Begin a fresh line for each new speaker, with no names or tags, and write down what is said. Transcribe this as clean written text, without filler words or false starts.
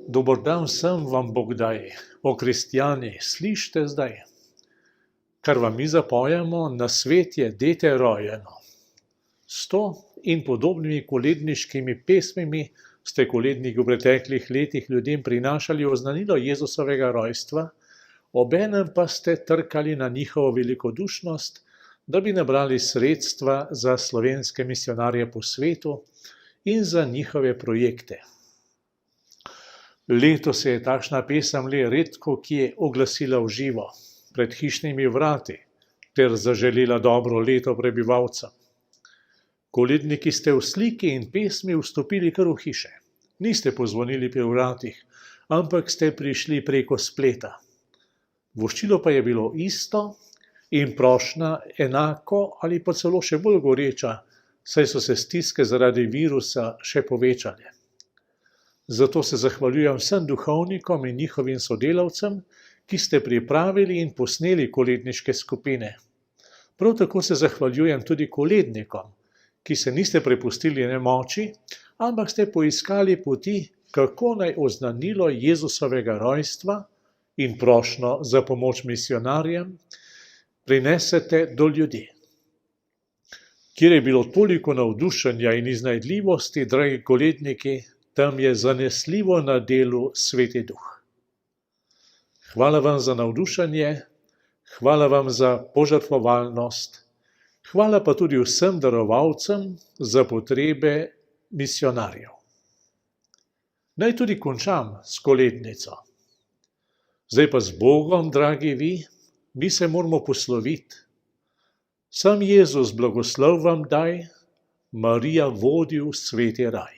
Dober dan vsem vam Bog daj, o kristjani, slište zdaj. Kar vam mi zapojemo, na svet je dete rojeno. S to in podobnimi koledniškimi pesmimi ste koledniki v preteklih letih ljudem prinašali oznanilo Jezusovega rojstva, obenem pa ste trkali na njihovo velikodušnost, da bi nabrali sredstva za slovenske misionarje po svetu in za njihove projekte. Letos se je takšna pesem le redko kje oglasila v živo, pred hišnimi vrati, ter zaželela dobro leto prebivalcem. Koledniki ste v sliki in pesmi vstopili kar v hiše. Niste pozvonili pri vratih, ampak ste prišli preko spleta. Voščilo pa je bilo isto in prošnja enako ali pa celo še bolj goreča, saj so se stiske zaradi virusa še povečale. Zato se zahvaljujem vsem duhovnikom in njihovim sodelavcem, ki ste pripravili in posneli koledniške skupine. Prav tako se zahvaljujem tudi kolednikom, ki se niste prepustili nemoči, ampak ste poiskali poti, kako naj oznanilo Jezusovega rojstva in prošnjo za pomoč misionarjem prinesete do ljudi. Kjer je bilo toliko navdušenja in iznajdljivosti, dragi koledniki, tam je zanesljivo na delu Sveti Duh. Hvala vam za navdušenje, hvala vam za požrtvovalnost, hvala pa tudi vsem darovalcem za potrebe misionarjev. Naj tudi končam s kolednico. Zdaj pa z Bogom, dragi vi, mi se moramo posloviti. Sam Jezus blagoslov vam daj, Marija vodi v sveti raj.